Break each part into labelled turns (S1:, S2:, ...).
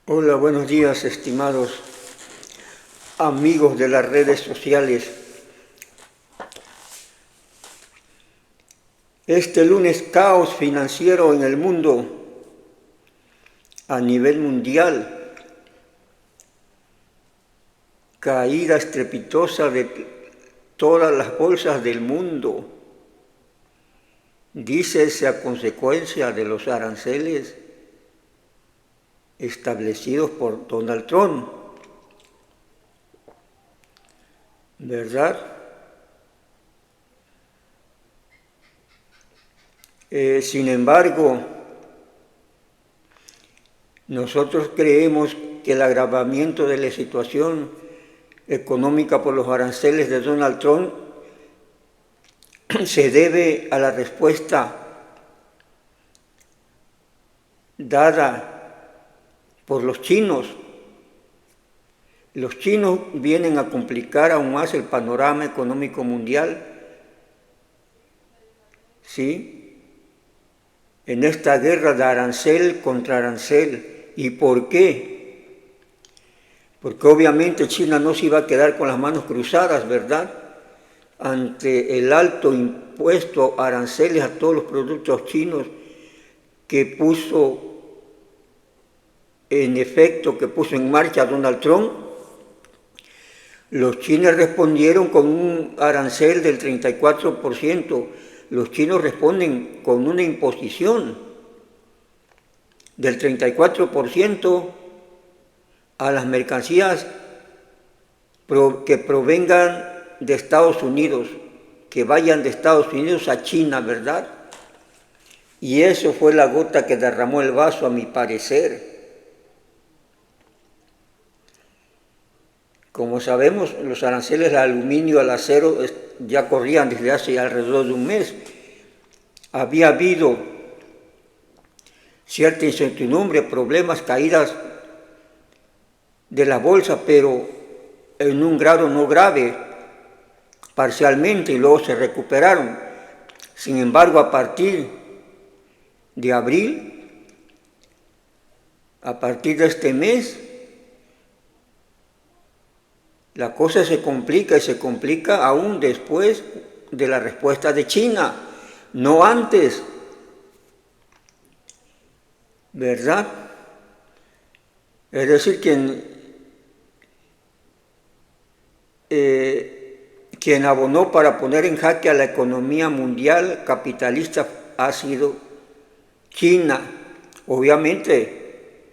S1: Hola, buenos días, estimados amigos de las redes sociales. Este lunes, caos financiero en el mundo a nivel mundial, caída estrepitosa de todas las bolsas del mundo, dícese a consecuencia de los aranceles establecidos por Donald Trump, ¿verdad? Sin embargo, nosotros creemos que el agravamiento de la situación económica por los aranceles de Donald Trump se debe a la respuesta dada por los chinos. Los chinos vienen a complicar aún más el panorama económico mundial, ¿sí? En esta guerra de arancel contra arancel. ¿Y por qué? Porque obviamente China no se iba a quedar con las manos cruzadas, ¿verdad? Ante el alto impuesto aranceles a todos los productos chinos que puso en marcha Donald Trump, los chinos respondieron con un arancel del 34%. Los chinos responden con una imposición del 34% a las mercancías que provengan de Estados Unidos, que vayan de Estados Unidos a China, ¿verdad? Y eso fue la gota que derramó el vaso, a mi parecer. Como sabemos, los aranceles al aluminio, al acero, ya corrían desde hace alrededor de un mes. Había habido cierta incertidumbre, problemas, caídas de la bolsa, pero en un grado no grave, parcialmente, y luego se recuperaron. Sin embargo, a partir de abril, a partir de este mes, la cosa se complica y se complica aún después de la respuesta de China, no antes, ¿verdad? Es decir, quien abonó para poner en jaque a la economía mundial capitalista ha sido China, obviamente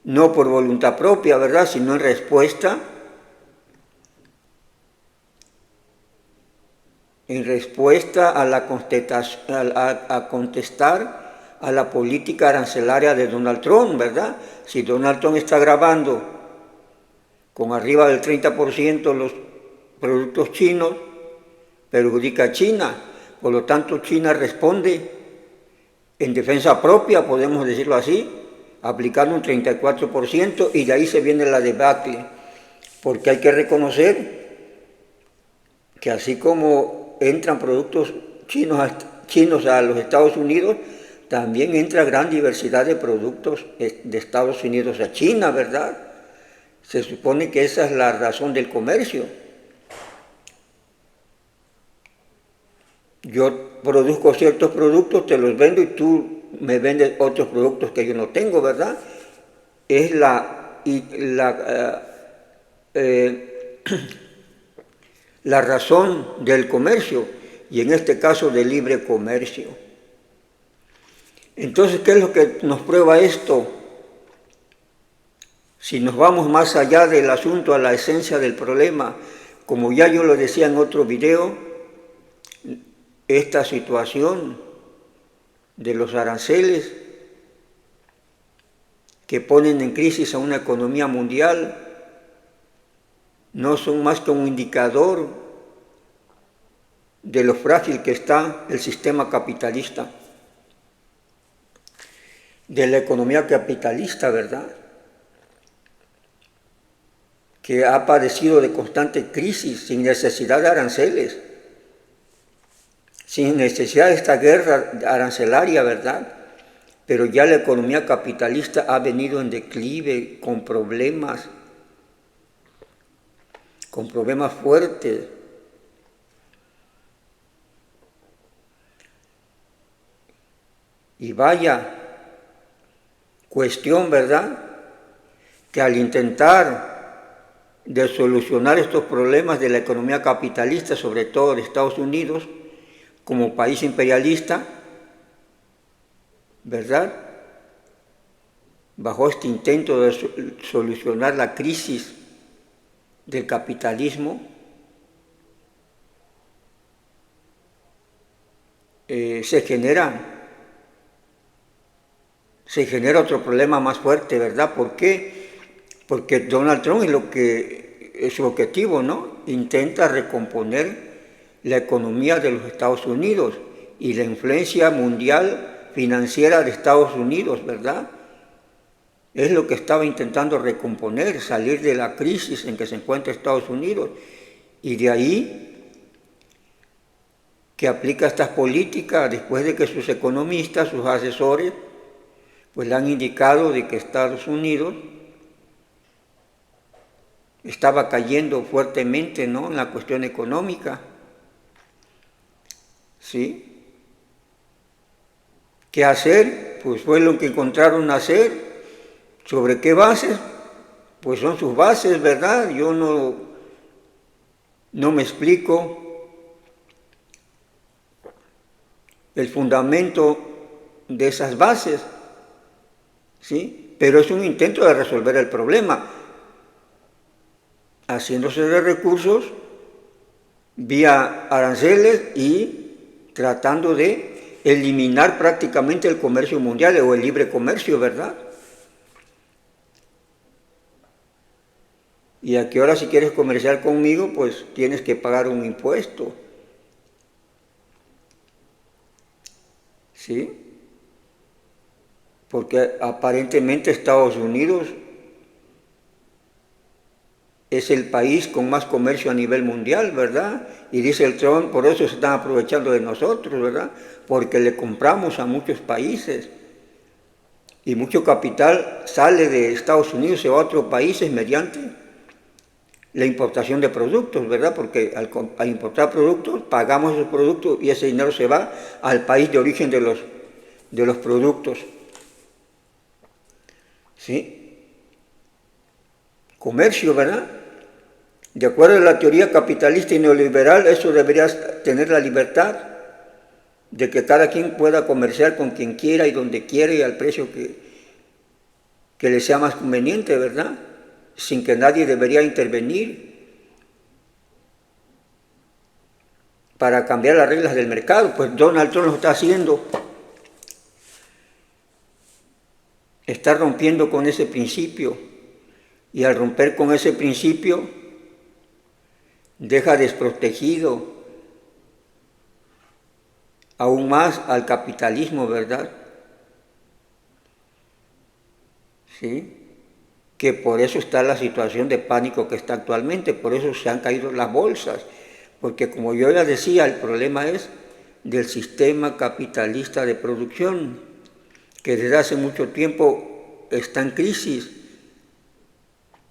S1: no por voluntad propia, ¿verdad?, sino en respuesta a contestar a la política arancelaria de Donald Trump, ¿verdad? Si Donald Trump está grabando con arriba del 30% los productos chinos, perjudica a China. Por lo tanto, China responde en defensa propia, podemos decirlo así, aplicando un 34%, y de ahí se viene la debacle, porque hay que reconocer que así como entran productos chinos a los Estados Unidos, también entra gran diversidad de productos de Estados Unidos a China, ¿verdad? Se supone que esa es la razón del comercio. Yo produzco ciertos productos, te los vendo y tú me vendes otros productos que yo no tengo, ¿verdad? Es la razón del comercio, y en este caso del libre comercio. Entonces, ¿qué es lo que nos prueba esto? Si nos vamos más allá del asunto, a la esencia del problema, como ya yo lo decía en otro video, esta situación de los aranceles que ponen en crisis a una economía mundial no son más que un indicador de lo frágil que está el sistema capitalista, de la economía capitalista, ¿verdad?, que ha padecido de constante crisis sin necesidad de aranceles, sin necesidad de esta guerra arancelaria, ¿verdad? pero ya la economía capitalista ha venido en declive con problemas fuertes. Y vaya cuestión, ¿verdad?, que al intentar de solucionar estos problemas de la economía capitalista, sobre todo de Estados Unidos, como país imperialista, ¿verdad?, bajo este intento de solucionar la crisis del capitalismo, se genera otro problema más fuerte, ¿verdad? ¿Por qué? Porque Donald Trump es lo que es su objetivo, ¿no? Intenta recomponer la economía de los Estados Unidos y la influencia mundial financiera de Estados Unidos, ¿verdad? Es lo que estaba intentando recomponer, salir de la crisis en que se encuentra Estados Unidos. Y de ahí que aplica estas políticas después de que sus economistas, sus asesores, pues le han indicado de que Estados Unidos estaba cayendo fuertemente, ¿no?, en la cuestión económica. ¿Sí? ¿Qué hacer? Pues fue lo que encontraron hacer. ¿Sobre qué bases? Pues son sus bases, ¿verdad? Yo no me explico el fundamento de esas bases, ¿sí? Pero es un intento de resolver el problema, haciéndose de recursos vía aranceles y tratando de eliminar prácticamente el comercio mundial o el libre comercio, ¿verdad? Y aquí ahora si quieres comerciar conmigo, pues tienes que pagar un impuesto, ¿sí? Porque aparentemente Estados Unidos es el país con más comercio a nivel mundial, ¿verdad? Y dice el Trump, por eso se están aprovechando de nosotros, ¿verdad? Porque le compramos a muchos países y mucho capital sale de Estados Unidos y se va a otros países mediante la importación de productos, ¿verdad? Porque al importar productos, pagamos esos productos y ese dinero se va al país de origen de los productos. ¿Sí? Comercio, ¿verdad? De acuerdo a la teoría capitalista y neoliberal, eso debería tener la libertad de que cada quien pueda comerciar con quien quiera y donde quiera y al precio que le sea más conveniente, ¿verdad? Sin que nadie debería intervenir para cambiar las reglas del mercado. Pues Donald Trump lo está haciendo. Está rompiendo con ese principio. Y al romper con ese principio, deja desprotegido aún más al capitalismo, ¿verdad? ¿Sí? Que por eso está la situación de pánico que está actualmente, por eso se han caído las bolsas, porque como yo ya decía, el problema es del sistema capitalista de producción, que desde hace mucho tiempo está en crisis.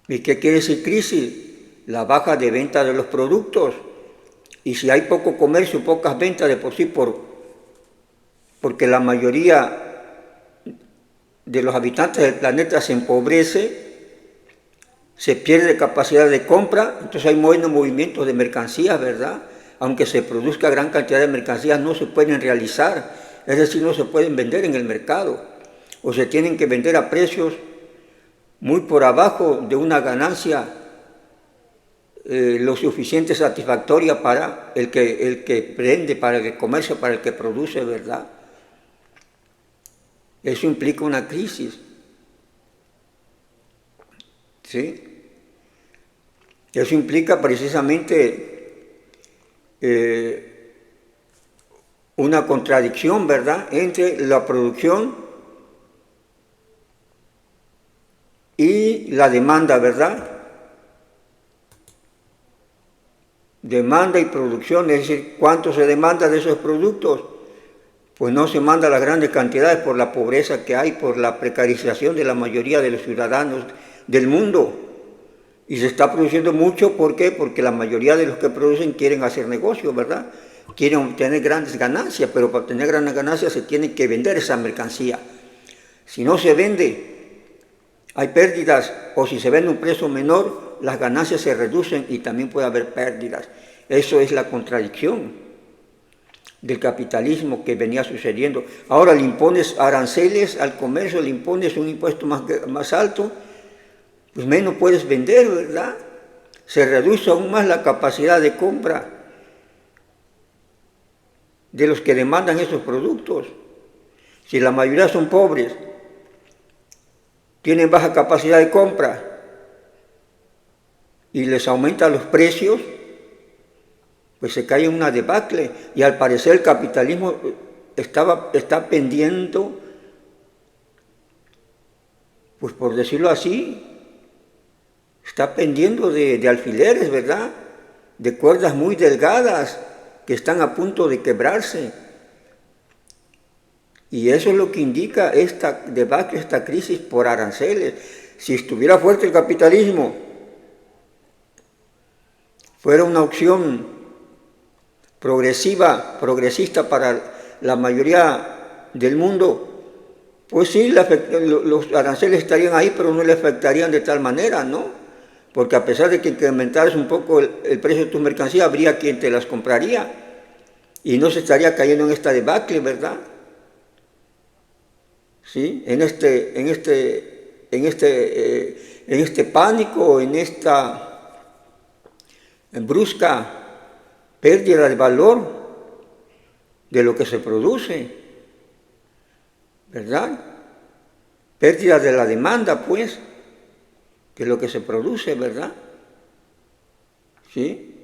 S1: ¿Y qué quiere decir crisis? La baja de venta de los productos. Y si hay poco comercio, pocas ventas de por sí, porque la mayoría de los habitantes del planeta se empobrece, se pierde capacidad de compra, entonces hay buenos movimientos de mercancías, ¿verdad? Aunque se produzca gran cantidad de mercancías, no se pueden realizar, es decir, no se pueden vender en el mercado, o se tienen que vender a precios muy por abajo de una ganancia lo suficiente satisfactoria para el que prende, para el que comercia, para el que produce, ¿verdad? Eso implica una crisis, ¿sí? Eso implica precisamente una contradicción, ¿verdad?, entre la producción y la demanda, ¿verdad? Demanda y producción, es decir, cuánto se demanda de esos productos pues no se manda las grandes cantidades por la pobreza que hay, por la precarización de la mayoría de los ciudadanos del mundo. Y se está produciendo mucho, ¿por qué? Porque la mayoría de los que producen quieren hacer negocios, ¿verdad? Quieren obtener grandes ganancias, pero para obtener grandes ganancias se tiene que vender esa mercancía. Si no se vende, hay pérdidas, o si se vende a un precio menor, las ganancias se reducen y también puede haber pérdidas. Eso es la contradicción del capitalismo que venía sucediendo. Ahora le impones aranceles al comercio, le impones un impuesto más alto, pues menos puedes vender, ¿verdad? Se reduce aún más la capacidad de compra de los que demandan esos productos. Si la mayoría son pobres, tienen baja capacidad de compra y les aumentan los precios, pues se cae en una debacle. Y al parecer el capitalismo está pendiendo, pues por decirlo así, está pendiendo de alfileres, ¿verdad? De cuerdas muy delgadas que están a punto de quebrarse. Y eso es lo que indica esta debacle, esta crisis por aranceles. Si estuviera fuerte el capitalismo, fuera una opción progresista para la mayoría del mundo, pues sí, los aranceles estarían ahí, pero no le afectarían de tal manera, ¿no? Porque a pesar de que incrementaras un poco el precio de tus mercancías, habría quien te las compraría y no se estaría cayendo en esta debacle, ¿verdad? ¿Sí? En este pánico, en esta brusca pérdida de valor de lo que se produce, ¿verdad? Pérdida de la demanda, pues, de lo que se produce, ¿verdad? ¿Sí?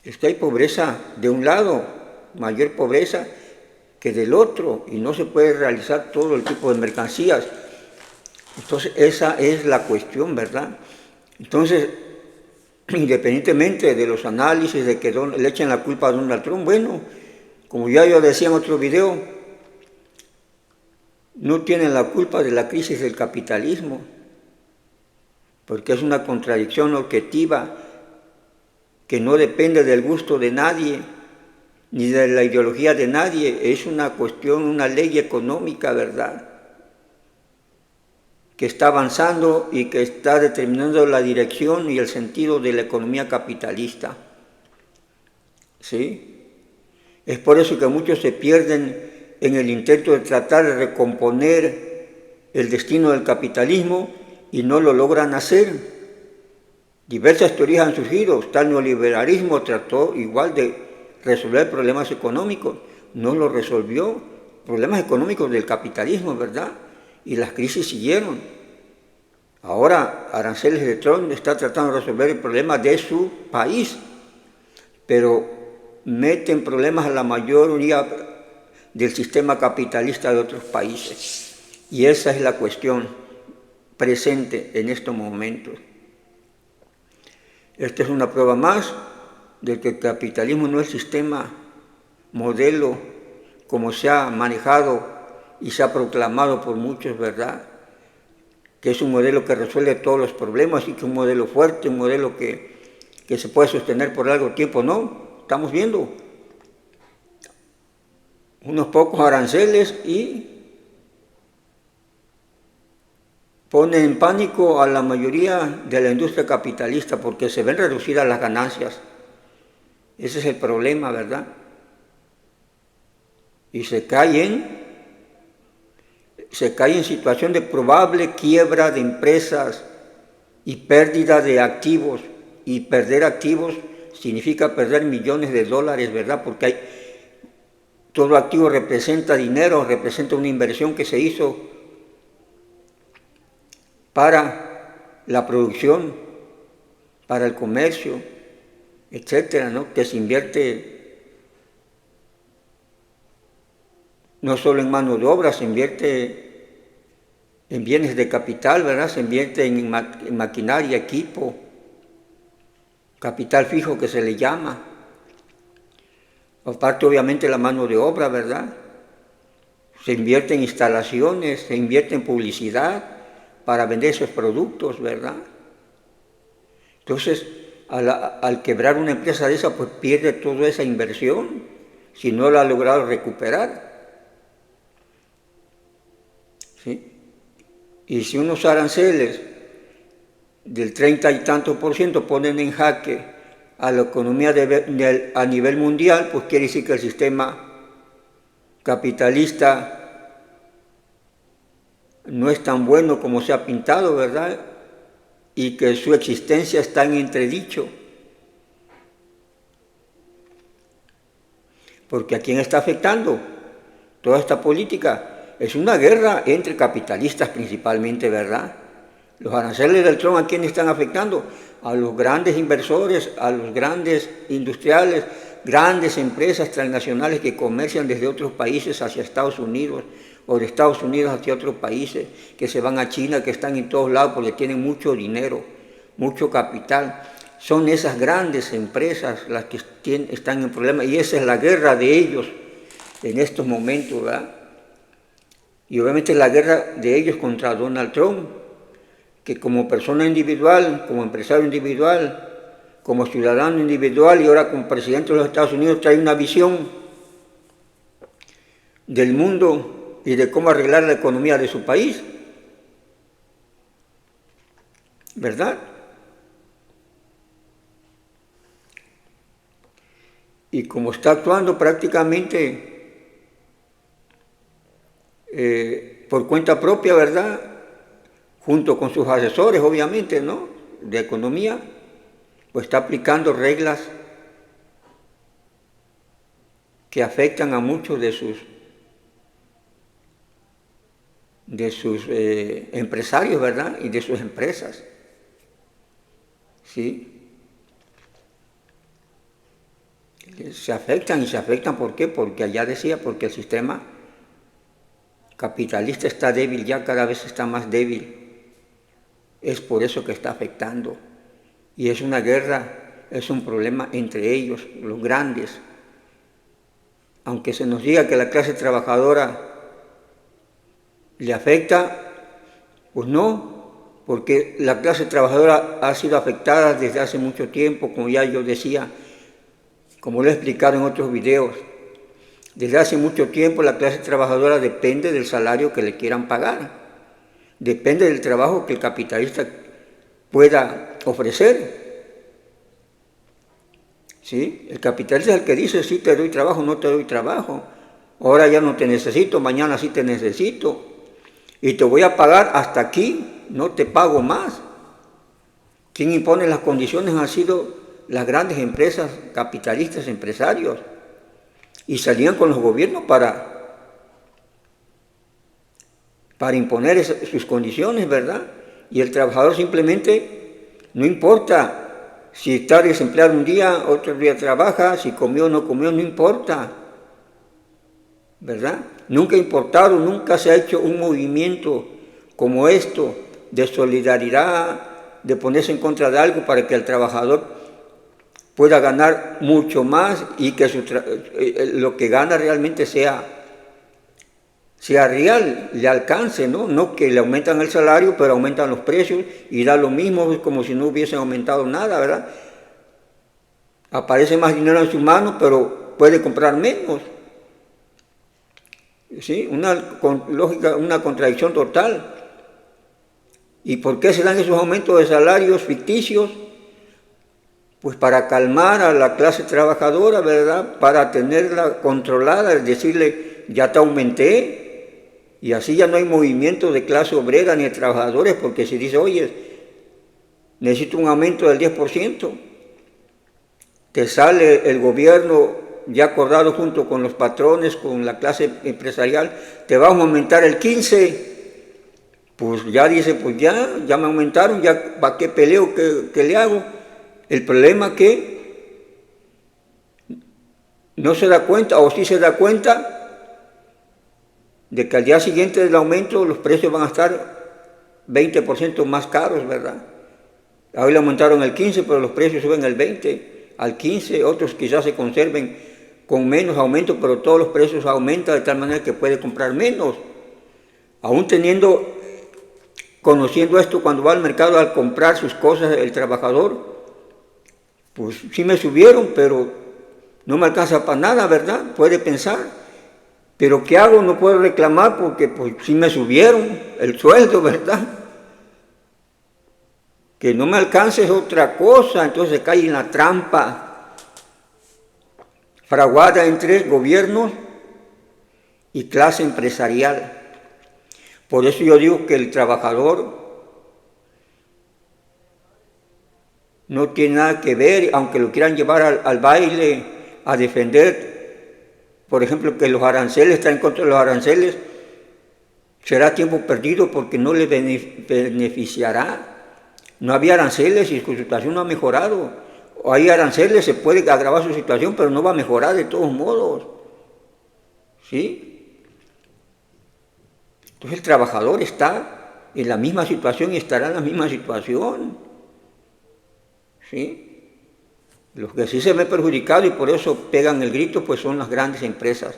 S1: Es que hay pobreza de un lado, mayor pobreza que del otro, y no se puede realizar todo el tipo de mercancías. Entonces, esa es la cuestión, ¿verdad? Entonces, independientemente de los análisis de que le echen la culpa a Donald Trump, bueno, como ya yo decía en otro video, no tienen la culpa de la crisis del capitalismo, porque es una contradicción objetiva que no depende del gusto de nadie, ni de la ideología de nadie, es una cuestión, una ley económica, ¿verdad?, que está avanzando y que está determinando la dirección y el sentido de la economía capitalista. ¿Sí? Es por eso que muchos se pierden en el intento de tratar de recomponer el destino del capitalismo y no lo logran hacer. Diversas teorías han surgido. Tal neoliberalismo trató igual de resolver problemas económicos, no lo resolvió. Problemas económicos del capitalismo, ¿verdad? Y las crisis siguieron. Ahora Aranceles de Trump está tratando de resolver el problema de su país, pero meten problemas a la mayoría del sistema capitalista de otros países. Y esa es la cuestión presente en estos momentos. Esta es una prueba más de que el capitalismo no es sistema, modelo, como se ha manejado y se ha proclamado por muchos, ¿verdad?, que es un modelo que resuelve todos los problemas y que es un modelo fuerte, un modelo que se puede sostener por largo tiempo. No, estamos viendo unos pocos aranceles y ponen en pánico a la mayoría de la industria capitalista porque se ven reducidas las ganancias. Ese es el problema, ¿verdad? Y se cae en situación de probable quiebra de empresas y pérdida de activos. Y perder activos significa perder millones de dólares, ¿verdad? Porque todo activo representa dinero, representa una inversión que se hizo para la producción, para el comercio, etcétera, ¿no? Que se invierte no solo en mano de obra, se invierte en bienes de capital, ¿verdad? Se invierte en maquinaria, equipo, capital fijo que se le llama. Aparte, obviamente, la mano de obra, ¿verdad? Se invierte en instalaciones, se invierte en publicidad para vender esos productos, ¿verdad? Entonces, al quebrar una empresa de esa, pues pierde toda esa inversión si no la ha logrado recuperar. ¿Sí? Y si unos aranceles del 30 y tanto por ciento ponen en jaque a la economía a nivel mundial, pues quiere decir que el sistema capitalista no es tan bueno como se ha pintado, ¿verdad? Y que su existencia está en entredicho. Porque ¿a quién está afectando toda esta política? Es una guerra entre capitalistas principalmente, ¿verdad? Los aranceles del Trump, ¿a quién están afectando? A los grandes inversores, a los grandes industriales, grandes empresas transnacionales que comercian desde otros países hacia Estados Unidos o de Estados Unidos hacia otros países, que se van a China, que están en todos lados porque tienen mucho dinero, mucho capital. Son esas grandes empresas las que están en problemas y esa es la guerra de ellos en estos momentos, ¿verdad? Y obviamente la guerra de ellos contra Donald Trump, que como persona individual, como empresario individual, como ciudadano individual y ahora como presidente de los Estados Unidos trae una visión del mundo y de cómo arreglar la economía de su país, ¿verdad? Y como está actuando prácticamente por cuenta propia, ¿verdad? Junto con sus asesores, obviamente, ¿no? De economía, pues está aplicando reglas que afectan a muchos de sus empresarios, ¿verdad? Y de sus empresas. ¿Sí? Se afectan, y se afectan, ¿por qué? Porque allá decía, porque el sistema capitalista está débil, ya cada vez está más débil. Es por eso que está afectando. Y es una guerra, es un problema entre ellos, los grandes. Aunque se nos diga que la clase trabajadora le afecta, pues no, porque la clase trabajadora ha sido afectada desde hace mucho tiempo, como ya yo decía, como lo he explicado en otros videos. Desde hace mucho tiempo la clase trabajadora depende del salario que le quieran pagar, depende del trabajo que el capitalista pueda ofrecer. ¿Sí? El capitalista es el que dice, sí te doy trabajo, no te doy trabajo, ahora ya no te necesito, mañana sí te necesito, y te voy a pagar hasta aquí, no te pago más. Quien impone las condiciones han sido las grandes empresas capitalistas, empresarios, y salían con los gobiernos para imponer sus condiciones, ¿verdad? Y el trabajador simplemente, no importa si está desempleado un día, otro día trabaja, si comió o no comió, no importa, ¿verdad? Nunca ha importado, nunca se ha hecho un movimiento como esto de solidaridad, de ponerse en contra de algo para que el trabajador pueda ganar mucho más y que lo que gana realmente sea real, le alcance, ¿no? No que le aumentan el salario, pero aumentan los precios y da lo mismo, como si no hubiesen aumentado nada, ¿verdad? Aparece más dinero en sus manos, pero puede comprar menos. ¿Sí? Lógica, una contradicción total. ¿Y por qué se dan esos aumentos de salarios ficticios? Pues para calmar a la clase trabajadora, ¿verdad? Para tenerla controlada, es decirle, ya te aumenté, y así ya no hay movimiento de clase obrera ni de trabajadores, porque si dice, oye, necesito un aumento del 10%, te sale el gobierno ya acordado junto con los patrones, con la clase empresarial, te vamos a aumentar el 15%, pues ya dice, pues ya me aumentaron, ya ¿para qué peleo? ¿Qué le hago? El problema es que no se da cuenta, o sí se da cuenta, de que al día siguiente del aumento los precios van a estar 20% más caros, ¿verdad? Hoy le aumentaron el 15%, pero los precios suben el 20%, al 15%, otros quizás se conserven con menos aumento, pero todos los precios aumentan de tal manera que puede comprar menos. Aún conociendo esto, cuando va al mercado al comprar sus cosas, el trabajador, pues sí me subieron, pero no me alcanza para nada, ¿verdad? Puede pensar. Pero ¿qué hago? No puedo reclamar porque pues sí me subieron el sueldo, ¿verdad? Que no me alcance es otra cosa, entonces cae en la trampa fraguada entre gobiernos y clase empresarial. Por eso yo digo que el trabajador no tiene nada que ver, aunque lo quieran llevar al baile a defender, por ejemplo, que los aranceles, está en contra de los aranceles, será tiempo perdido porque no le beneficiará. No había aranceles y su situación no ha mejorado. O hay aranceles, se puede agravar su situación, pero no va a mejorar de todos modos. ¿Sí? Entonces el trabajador está en la misma situación y estará en la misma situación. ¿Sí? Los que sí se ven perjudicados y por eso pegan el grito, pues son las grandes empresas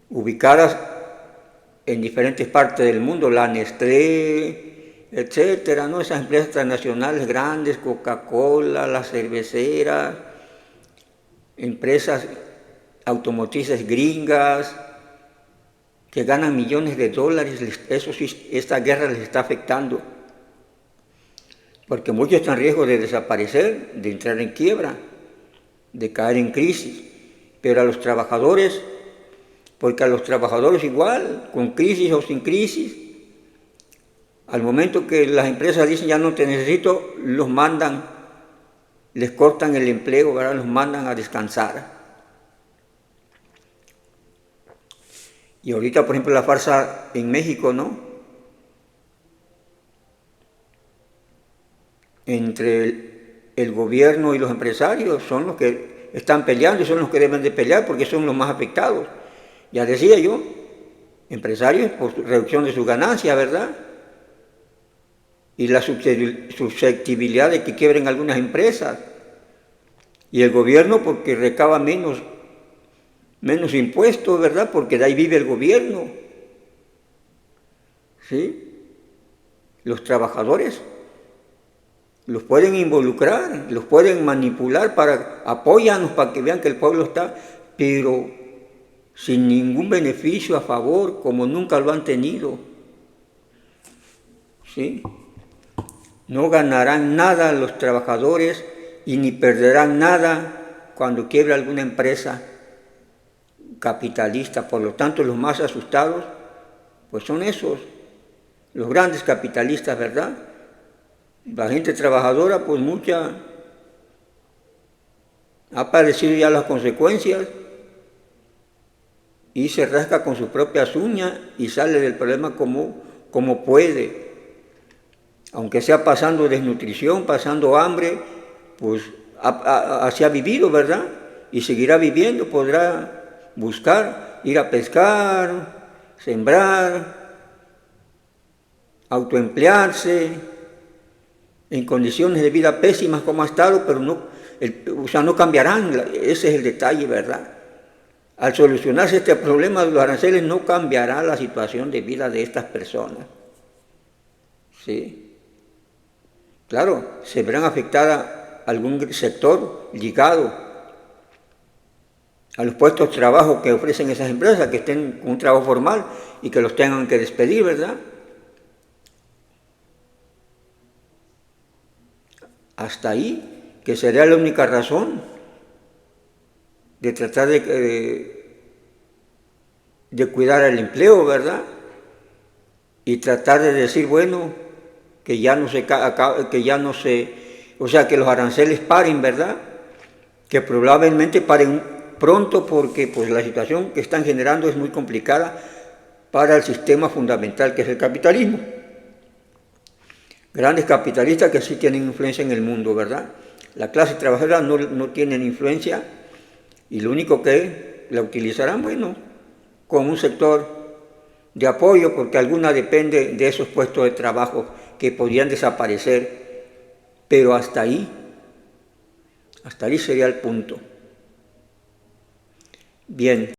S1: ubicadas en diferentes partes del mundo, la Nestlé, etcétera, ¿no? Esas empresas transnacionales grandes, Coca-Cola, las cerveceras, empresas automotrices gringas, que ganan millones de dólares, eso sí, esta guerra les está afectando, porque muchos están en riesgo de desaparecer, de entrar en quiebra, de caer en crisis, pero a los trabajadores, porque a los trabajadores igual, con crisis o sin crisis, al momento que las empresas dicen ya no te necesito, los mandan, les cortan el empleo, ¿verdad? Los mandan a descansar. Y ahorita, por ejemplo, la farsa en México, ¿no? Entre el gobierno y los empresarios son los que están peleando y son los que deben de pelear porque son los más afectados. Ya decía yo, empresarios por reducción de sus ganancias, ¿verdad? Y la susceptibilidad de que quiebren algunas empresas. Y el gobierno porque recaba menos impuestos, ¿verdad? Porque de ahí vive el gobierno. ¿Sí? Los trabajadores los pueden involucrar, los pueden manipular apóyanos para que vean que el pueblo está, pero sin ningún beneficio a favor, como nunca lo han tenido. ¿Sí? No ganarán nada los trabajadores y ni perderán nada cuando quiebre alguna empresa capitalista. Por lo tanto, los más asustados, pues son esos, los grandes capitalistas, ¿verdad? La gente trabajadora, pues mucha, ha padecido ya las consecuencias y se rasca con sus propias uñas y sale del problema como puede. Aunque sea pasando desnutrición, pasando hambre, pues así ha vivido, ¿verdad? Y seguirá viviendo, podrá buscar, ir a pescar, sembrar, autoemplearse, en condiciones de vida pésimas como ha estado, pero no cambiarán, ese es el detalle, ¿verdad? Al solucionarse este problema de los aranceles no cambiará la situación de vida de estas personas. ¿Sí? Claro, se verán afectada algún sector ligado a los puestos de trabajo que ofrecen esas empresas, que estén con un trabajo formal y que los tengan que despedir, ¿verdad? Hasta ahí, que sería la única razón de tratar de cuidar el empleo, ¿verdad? Y tratar de decir, bueno, que ya no se, o sea, que los aranceles paren, ¿verdad? Que probablemente paren pronto porque pues la situación que están generando es muy complicada para el sistema fundamental que es el capitalismo. Grandes capitalistas que sí tienen influencia en el mundo, ¿verdad? La clase trabajadora no tienen influencia y lo único que la utilizarán, bueno, como un sector de apoyo, porque alguna depende de esos puestos de trabajo que podrían desaparecer, pero hasta ahí sería el punto. Bien.